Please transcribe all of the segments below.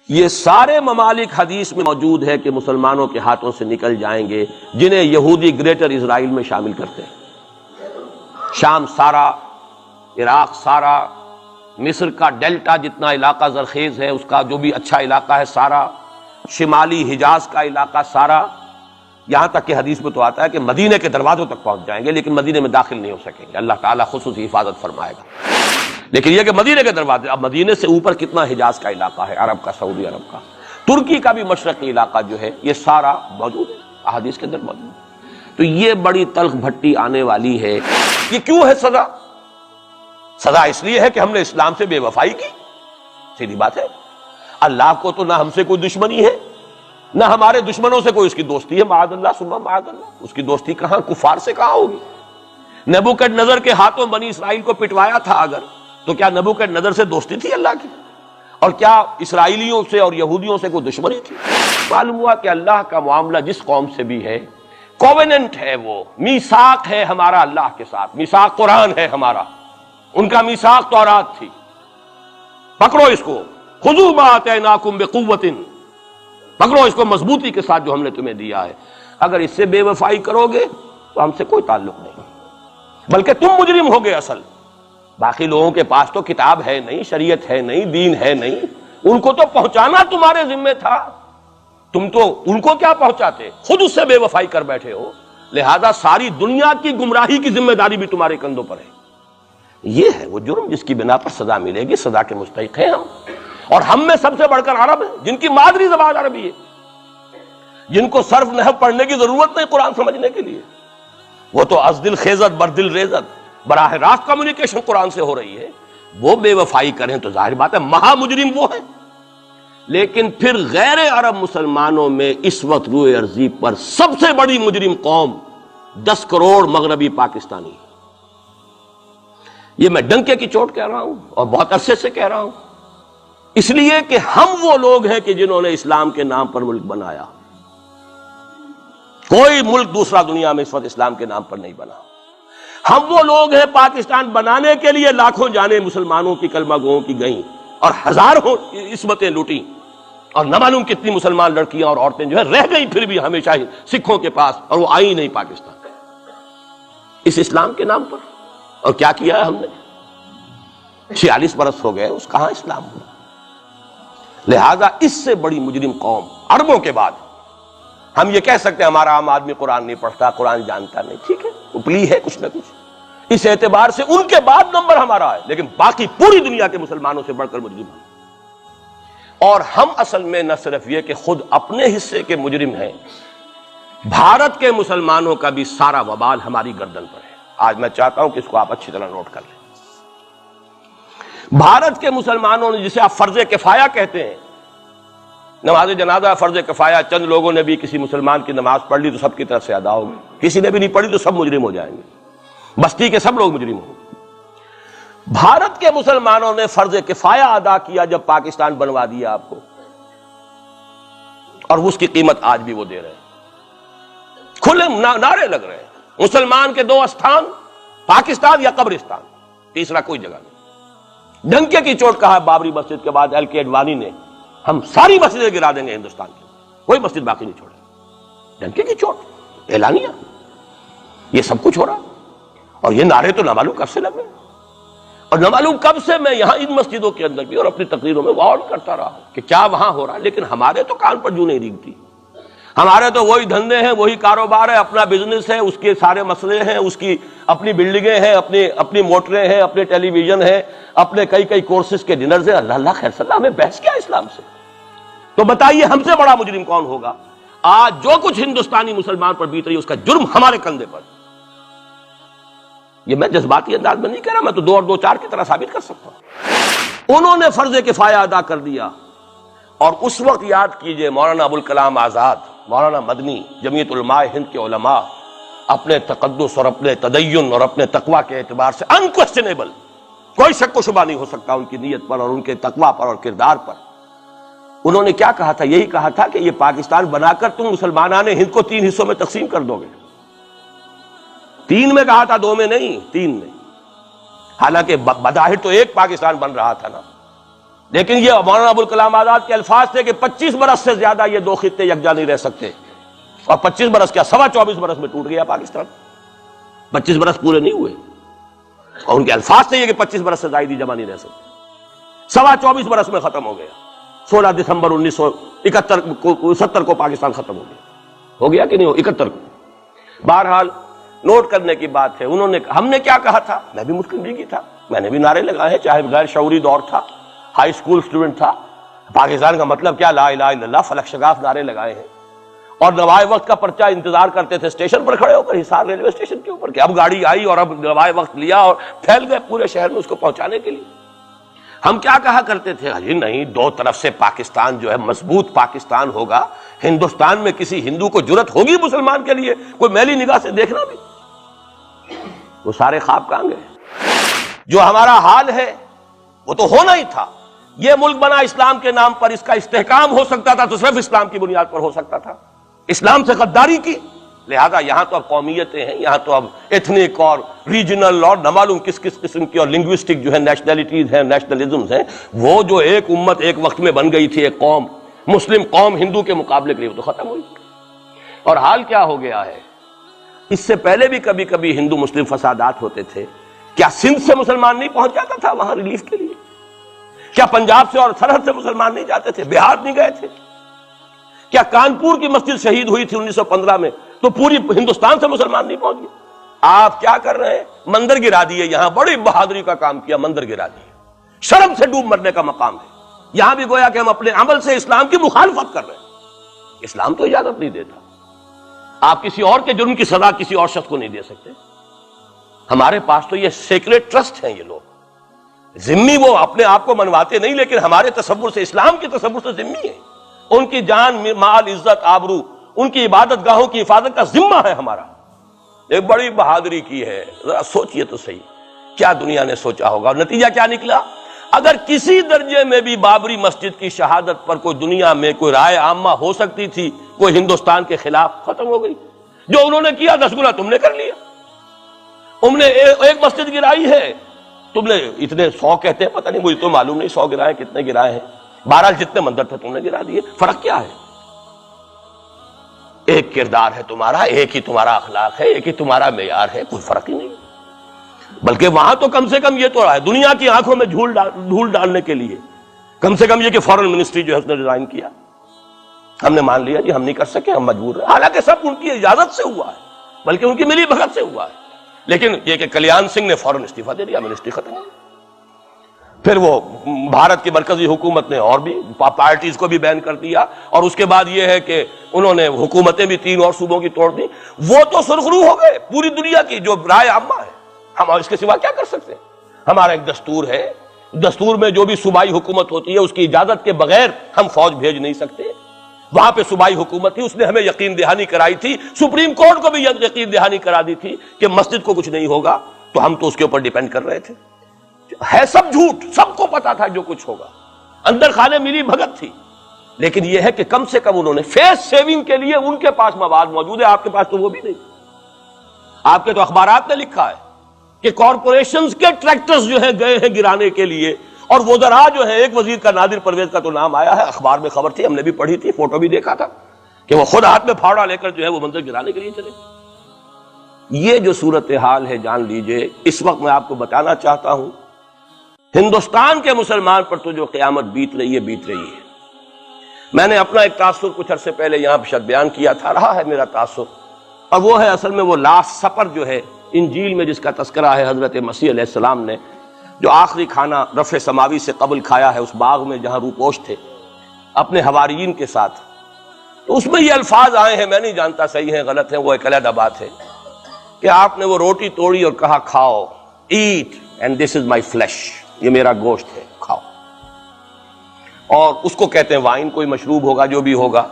یہ سارے ممالک حدیث میں موجود ہے کہ مسلمانوں کے ہاتھوں سے نکل جائیں گے جنہیں یہودی گریٹر اسرائیل میں شامل کرتے ہیں۔ شام سارا، عراق سارا، مصر کا ڈیلٹا جتنا علاقہ زرخیز ہے اس کا جو بھی اچھا علاقہ ہے سارا، شمالی حجاز کا علاقہ سارا، یہاں تک کہ حدیث میں تو آتا ہے کہ مدینے کے دروازوں تک پہنچ جائیں گے لیکن مدینے میں داخل نہیں ہو سکیں گے، اللہ تعالیٰ خصوصی حفاظت فرمائے گا۔ لیکن یہ کہ مدینے کے دروازے، اب مدینے سے اوپر کتنا حجاز کا علاقہ ہے، عرب کا، سعودی عرب کا، ترکی کا بھی مشرقی علاقہ جو ہے، یہ سارا موجود ہے، احادیث کے اندر موجود ہے۔ تو یہ بڑی تلخ بھٹی آنے والی ہے۔ یہ کیوں ہے سزا؟ سزا اس لیے ہے کہ ہم نے اسلام سے بے وفائی کی، سیدھی بات ہے۔ اللہ کو تو نہ ہم سے کوئی دشمنی ہے نہ ہمارے دشمنوں سے کوئی اس کی دوستی ہے، معاذ اللہ ثم معاذ اللہ۔ اس کی دوستی کہاں، کفار سے کہاں ہوگی؟ نبوکدنضر کے ہاتھوں بنی اسرائیل کو پٹوایا تھا اگر، تو کیا نبوکدنضر سے دوستی تھی اللہ کی؟ اور کیا اسرائیلیوں سے اور یہودیوں سے کوئی دشمنی تھی؟ معلوم ہوا کہ اللہ کا معاملہ جس قوم سے بھی ہے، کووننٹ ہے، وہ میثاق ہے ہمارا اللہ کے ساتھ، میثاق قرآن ہے ہمارا، ان کا میثاق تورات تھی۔ پکڑو اس کو، خذوا ما آتیناکم بقوۃ، پکڑو اس کو مضبوطی کے ساتھ جو ہم نے تمہیں دیا ہے۔ اگر اس سے بے وفائی کرو گے تو ہم سے کوئی تعلق نہیں، بلکہ تم مجرم ہوگے اصل۔ باقی لوگوں کے پاس تو کتاب ہے نہیں، شریعت ہے نہیں، دین ہے نہیں، ان کو تو پہنچانا تمہارے ذمہ تھا، تم تو ان کو کیا پہنچاتے، خود اس سے بے وفائی کر بیٹھے ہو، لہذا ساری دنیا کی گمراہی کی ذمہ داری بھی تمہارے کندھوں پر ہے۔ یہ ہے وہ جرم جس کی بنا پر سزا ملے گی، سزا کے مستحق ہیں ہم، اور ہم میں سب سے بڑھ کر عرب ہیں جن کی مادری زبان عربی ہے، جن کو صرف نحو پڑھنے کی ضرورت نہیں قرآن سمجھنے کے لیے، وہ تو از دل خیزت بر دل ریزت، براہ راست کمیونیکیشن قرآن سے ہو رہی ہے۔ وہ بے وفائی کریں تو ظاہر بات ہے مہا مجرم وہ ہیں۔ لیکن پھر غیر عرب مسلمانوں میں اس وقت روئے ارضی پر سب سے بڑی مجرم قوم 10 کروڑ مغربی پاکستانی، یہ میں ڈنکے کی چوٹ کہہ رہا ہوں اور بہت عرصے سے کہہ رہا ہوں، اس لیے کہ ہم وہ لوگ ہیں کہ جنہوں نے اسلام کے نام پر ملک بنایا۔ کوئی ملک دوسرا دنیا میں اس وقت اسلام کے نام پر نہیں بنا۔ ہم وہ لوگ ہیں، پاکستان بنانے کے لیے لاکھوں جانیں مسلمانوں کی کلمہ گوؤں کی گئیں اور ہزاروں عصمتیں لوٹیں، اور نہ معلوم کتنی مسلمان لڑکیاں اور عورتیں جو ہے رہ گئی پھر بھی ہمیشہ ہی سکھوں کے پاس، اور وہ آئی نہیں پاکستان اس اسلام کے نام پر۔ اور کیا کیا ہے ہم نے؟ 46 برس ہو گئے، اس کہاں اسلام ہوا؟ لہذا اس سے بڑی مجرم قوم عربوں کے بعد، ہم یہ کہہ سکتے ہیں ہمارا عام آدمی قرآن نہیں پڑھتا، قرآن جانتا نہیں، ٹھیک ہے، اپلی ہے کچھ نہ کچھ، اس اعتبار سے ان کے بعد نمبر ہمارا ہے، لیکن باقی پوری دنیا کے مسلمانوں سے بڑھ کر مجرم ہیں۔ اور ہم اصل میں نہ صرف یہ کہ خود اپنے حصے کے مجرم ہیں، بھارت کے مسلمانوں کا بھی سارا وبال ہماری گردن پر ہے۔ آج میں چاہتا ہوں کہ اس کو آپ اچھی طرح نوٹ کر لیں۔ بھارت کے مسلمانوں نے، جسے آپ فرض کفایہ کہتے ہیں، نماز جنازہ فرض کفایہ، چند لوگوں نے بھی کسی مسلمان کی نماز پڑھ لی تو سب کی طرف سے ادا ہوگی، کسی نے بھی نہیں پڑھی تو سب مجرم ہو جائیں گے، بستی کے سب لوگ مجرم ہوں گے۔ بھارت کے مسلمانوں نے فرض کفایہ ادا کیا جب پاکستان بنوا دیا آپ کو، اور اس کی قیمت آج بھی وہ دے رہے ہیں، کھلے نعرے لگ رہے ہیں، مسلمان کے 2 استھان، پاکستان یا قبرستان، تیسرا کوئی جگہ نہیں۔ ڈنکے کی چوٹ کہا بابری مسجد کے بعد LK اڈوانی نے، ہم ساری مسجدیں گرا دیں گے ہندوستان کی، کوئی مسجد باقی نہیں چھوڑے۔ ڈنکے کی چوٹ، اعلانیہ، یہ سب کچھ ہو رہا، اور یہ نعرے تو نامعلوم کب سے لگ رہے ہیں، اور نامعلوم کب سے میں یہاں ان مسجدوں کے اندر بھی اور اپنی تقریروں میں وارن کرتا رہا کہ کیا وہاں ہو رہا، لیکن ہمارے تو کان پر جوں نہیں ریگتی، ہمارے تو وہی دھندے ہیں، وہی کاروبار ہے، اپنا بزنس ہے، اس کے سارے مسئلے ہیں، اس کی اپنی بلڈنگیں ہیں، اپنی موٹریں ہیں، اپنے ٹیلی ویژن ہیں، اپنے کئی کورسز کے ڈنرز ہیں۔ اللہ خیر صلی اللہ، ہمیں بحث کیا اسلام سے؟ تو بتائیے ہم سے بڑا مجرم کون ہوگا؟ آج جو کچھ ہندوستانی مسلمان پر بیت رہی ہے اس کا جرم ہمارے کندھے پر۔ یہ میں جذباتی انداز میں نہیں کہہ رہا، میں تو 2 اور 2 4 کی طرح ثابت کر سکتا ہوں۔ انہوں نے فرض کفایہ ادا کر دیا، اور اس وقت یاد کیجئے مولانا ابوالکلام آزاد، مولانا مدنی، جمعیت علماء ہند کے علماء اپنے تقدس اور اپنے تدین اور اپنے تقوی کے اعتبار سے انکویسچنیبل، کوئی شک و شبہ نہیں ہو سکتا ان کی نیت پر اور ان کے تقوی پر اور کردار پر، انہوں نے کیا کہا تھا؟ یہی کہا تھا کہ یہ پاکستان بنا کر تم مسلمانان ہند کو 3 حصوں میں تقسیم کر دو گے۔ 3 میں کہا تھا، 2 میں نہیں، 3 میں، حالانکہ بظاہر تو ایک پاکستان بن رہا تھا نا، لیکن یہ مولانا ابوالکلام آزاد کے الفاظ تھے کہ 25 برس سے زیادہ یہ دو خطے یکجا نہیں رہ سکتے، اور 25 برس کیا 24.25 برس میں ٹوٹ گیا پاکستان، 25 برس پورے نہیں ہوئے، اور ان کے الفاظ تھے یہ کہ 25 برس سے زائد جمع نہیں رہ سکتے، 24.25 برس میں ختم ہو گیا، 16 دسمبر 1971 کو پاکستان ختم ہو گیا کہ نہیں ہو 71 کو۔ بہرحال نوٹ کرنے کی بات ہے، انہوں نے ہم نے کیا کہا تھا، میں بھی مسلم لیگی تھا، میں نے بھی نعرے لگائے ہیں، چاہے غیر شعوری دور تھا، ہائی اسکول اسٹوڈنٹ تھا، پاکستان کا مطلب کیا، لا الہ الا اللہ، فلک شگاف نعرے لگائے ہیں، اور نوائے وقت کا پرچہ انتظار کرتے تھے اسٹیشن پر کھڑے ہو کر، حصار ریلوے اسٹیشن کے اوپر، کہ اب گاڑی آئی اور اب نوائے وقت لیا اور پھیل گئے پورے شہر میں اس کو پہنچانے کے لیے۔ ہم کیا کہا کرتے تھے، جی نہیں، دو طرف سے پاکستان جو ہے مضبوط پاکستان ہوگا، ہندوستان میں کسی ہندو کو جرت ہوگی مسلمان کے لیے کوئی میلی نگاہ سے دیکھنا بھی؟ وہ سارے خواب کہاں گئے؟ جو ہمارا حال ہے وہ تو ہونا ہی تھا، یہ ملک بنا اسلام کے نام پر، اس کا استحکام ہو سکتا تھا تو صرف اسلام کی بنیاد پر ہو سکتا تھا، اسلام سے غداری کی، لہذا یہاں تو اب قومیتیں ہیں، یہاں تو اب ایتھنک اور ریجنل اور نہ معلوم کس کس قسم کی اور لنگوسٹک جو ہے نیشنلٹیز ہیں، نیشنلزمز ہیں، وہ جو ایک امت ایک وقت میں بن گئی تھی، ایک قوم، مسلم قوم ہندو کے مقابلے کے لیے، وہ تو ختم ہوئی۔ اور حال کیا ہو گیا ہے، اس سے پہلے بھی کبھی کبھی ہندو مسلم فسادات ہوتے تھے، کیا سندھ سے مسلمان نہیں پہنچ جاتا تھا وہاں ریلیف کے لیے؟ کیا پنجاب سے اور سرحد سے مسلمان نہیں جاتے تھے، بہار نہیں گئے تھے؟ کیا کانپور کی مسجد شہید ہوئی تھی 1915 میں تو پوری ہندوستان سے مسلمان نہیں پہنچ گئے؟ آپ کیا کر رہے ہیں، مندر گرا دیے، یہاں بڑی بہادری کا کام کیا، مندر گرا دیے، شرم سے ڈوب مرنے کا مقام ہے، یہاں بھی گویا کہ ہم اپنے عمل سے اسلام کی مخالفت کر رہے ہیں، اسلام تو اجازت نہیں دیتا، آپ کسی اور کے جرم کی سزا کسی اور شخص کو نہیں دے سکتے، ہمارے پاس تو یہ سیکریٹ ٹرسٹ ہیں، یہ لوگ ذمہ وہ اپنے آپ کو منواتے نہیں، لیکن ہمارے تصور سے، اسلام کے تصور سے ذمہ ہے، ان کی جان مال عزت آبرو، ان کی عبادت گاہوں کی حفاظت کا ذمہ ہے ہمارا، ایک بڑی بہادری کی ہے، ذرا سوچئے تو صحیح کیا دنیا نے سوچا ہوگا، اور نتیجہ کیا نکلا؟ اگر کسی درجے میں بھی بابری مسجد کی شہادت پر کوئی دنیا میں کوئی رائے عامہ ہو سکتی تھی کوئی ہندوستان کے خلاف، ختم ہو گئی، جو انہوں نے کیا 10 گنا تم نے کر لیا، تم نے ایک مسجد گرائی ہے، تم نے اتنے 100 کہتے ہیں، پتہ نہیں مجھے تو معلوم نہیں 100 گرائے کتنے گرائے ہیں، بہرحال جتنے مندر تھے تم نے گرا دیے، فرق کیا ہے؟ ایک کردار ہے تمہارا، ایک ہی تمہارا اخلاق ہے، ایک ہی تمہارا معیار ہے، کوئی فرق ہی نہیں، بلکہ وہاں تو کم سے کم یہ تو رہا ہے دنیا کی آنکھوں میں دھول ڈالنے کے لیے، کم سے کم یہ کہ فارن منسٹری جو ہے اس نے ریزائن کیا، ہم نے مان لیا جی ہم نہیں کر سکے، ہم مجبور ہیں، حالانکہ سب ان کی اجازت سے ہوا ہے، بلکہ ان کی ملی بھگت سے ہوا ہے، لیکن یہ کہ کلیان سنگھ نے فوراً استعفیٰ دے دیا، منسٹری ختم ہو گئی، پھر وہ بھارت کی مرکزی حکومت نے اور بھی پارٹیز کو بھی بین کر دیا، اور اس کے بعد یہ ہے کہ انہوں نے حکومتیں بھی 3 اور صوبوں کی توڑ دی، وہ تو سرخرو ہو گئے پوری دنیا کی جو رائے عامہ ہے، ہم اس کے سوا کیا کر سکتے ہیں؟ ہمارا ایک دستور ہے، دستور میں جو بھی صوبائی حکومت ہوتی ہے اس کی اجازت کے بغیر ہم فوج بھیج نہیں سکتے، وہاں پہ صوبائی حکومت تھی، اس نے ہمیں یقین دہانی کرائی تھی، سپریم کورٹ کو بھی یقین دہانی کرا دی تھی کہ مسجد کو کچھ نہیں ہوگا، تو ہم تو اس کے اوپر ڈیپینڈ کر رہے تھے، ہے سب جھوٹ، سب کو پتا تھا جو کچھ ہوگا، اندر خانے ملی بھگت تھی، لیکن یہ ہے کہ کم سے کم انہوں نے فیس سیونگ کے لیے ان کے پاس مواد موجود ہے، آپ کے پاس تو وہ بھی نہیں، آپ کے تو اخبارات نے لکھا ہے کہ کارپوریشنز کے ٹریکٹرز جو ہیں گئے ہیں گرانے کے لیے، اور وزراء جو ہے، ایک وزیر کا نادر پرویز کا تو نام آیا ہے، اخبار میں خبر تھی، ہم نے بھی پڑھی تھی، فوٹو بھی دیکھا تھا کہ وہ خود ہاتھ میں پھاوڑا لے کر جو ہے وہ منظر گرانے کے لیے چلے۔ یہ جو صورتحال ہے جان لیجئے، اس وقت میں آپ کو بتانا چاہتا ہوں ہندوستان کے مسلمان پر تو جو قیامت بیت رہی ہے، میں نے اپنا ایک تاثر کچھ عرصے پہلے یہاں شد بیان کیا تھا، رہا ہے میرا تاثر، اور وہ ہے اصل میں وہ لاسٹ سپر جو ہے انجیل میں جس کا تذکرہ ہے، حضرت مسیح علیہ السلام نے جو آخری کھانا رفع سماوی سے قبل کھایا ہے اس باغ میں جہاں روپوش تھے اپنے حواریین کے ساتھ، تو اس میں یہ الفاظ آئے ہیں، میں نہیں جانتا صحیح ہیں غلط ہیں، وہ ایک علیحدہ بات ہے، کہ آپ نے وہ روٹی توڑی اور کہا کھاؤ، eat and this is my flesh, یہ میرا گوشت ہے، کھاؤ، اور اس کو کہتے ہیں وائن، کوئی مشروب ہوگا جو بھی ہوگا،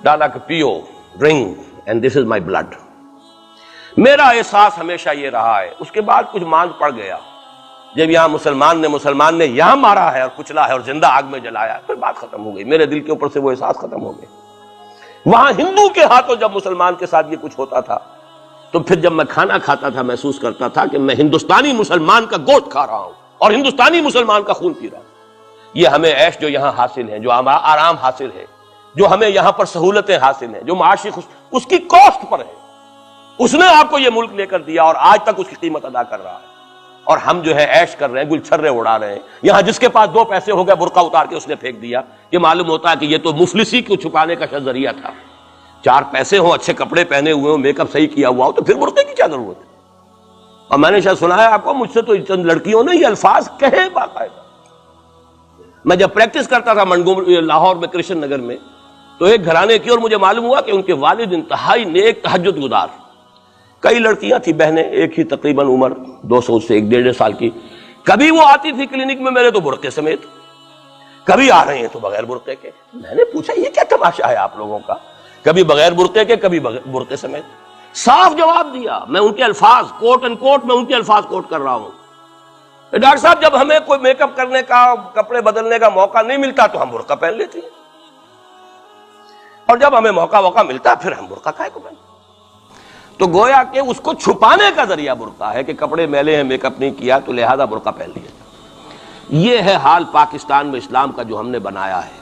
ڈالا کہ پیو، drink and this is my blood. میرا احساس ہمیشہ یہ رہا ہے، اس کے بعد کچھ ماند پڑ گیا، جب یہاں مسلمان نے یہاں مارا ہے اور کچلا ہے اور زندہ آگ میں جلایا، پھر بات ختم ہو گئی، میرے دل کے اوپر سے وہ احساس ختم ہو گئے۔ وہاں ہندو کے ہاتھوں جب مسلمان کے ساتھ یہ کچھ ہوتا تھا تو پھر جب میں کھانا کھاتا تھا محسوس کرتا تھا کہ میں ہندوستانی مسلمان کا گوشت کھا رہا ہوں اور ہندوستانی مسلمان کا خون پی رہا ہوں۔ یہ ہمیں عیش جو یہاں حاصل ہے، جو آرام حاصل ہے، جو ہمیں یہاں پر سہولتیں حاصل ہیں، جو معاشی اس کی کاسٹ پر ہے. اس نے آپ کو یہ ملک لے کر دیا اور آج تک اس کی قیمت ادا کر رہا ہے، اور ہم جو ہے عیش کر رہے ہیں، گل چھرے اڑا رہے ہیں. یہاں جس کے پاس 2 پیسے ہو گئے برقع اتار کے اس نے پھینک دیا. یہ معلوم ہوتا ہے کہ یہ تو مفلسی کو چھپانے کا ذریعہ تھا. 4 پیسے ہوں، اچھے کپڑے پہنے ہوئے ہوں، میک اپ صحیح کیا ہوا ہو، تو پھر برقعے کی کیا ضرورت ہے؟ اور میں نے شاید سنا ہے آپ کو، مجھ سے تو چند لڑکیوں نے یہ الفاظ کہے باقاعدہ. میں جب پریکٹس کرتا تھا لاہور میں کرشن نگر میں، تو ایک گھرانے کی، اور مجھے معلوم ہوا کہ ان کے والد انتہائی نیک تہجد گزار. کئی لڑکیاں تھیں بہنیں، ایک ہی تقریباً عمر 200 سے 1.5 سال کی. کبھی وہ آتی تھی کلینک میں میرے تو برقعے سمیت، کبھی آ رہے ہیں تو بغیر برقعے کے. میں نے پوچھا یہ کیا تماشا ہے آپ لوگوں کا، کبھی بغیر برقعے کے کبھی برقعے سمیت. صاف جواب دیا. میں ان کے الفاظ کوٹ اینڈ کوٹ میں ان کے الفاظ کوٹ کر رہا ہوں. ڈاکٹر صاحب جب ہمیں کوئی میک اپ کرنے کا، کپڑے بدلنے کا موقع نہیں ملتا تو ہم برقع پہن لیتے ہیں، اور جب ہمیں موقع ملتا پھر ہم برقع کائے کو پہنتے. تو گویا کہ اس کو چھپانے کا ذریعہ برقع ہے کہ کپڑے میلے ہیں، میک اپ نہیں کیا تو لہذا برقع پہن لیا. یہ ہے حال پاکستان میں اسلام کا جو ہم نے بنایا ہے.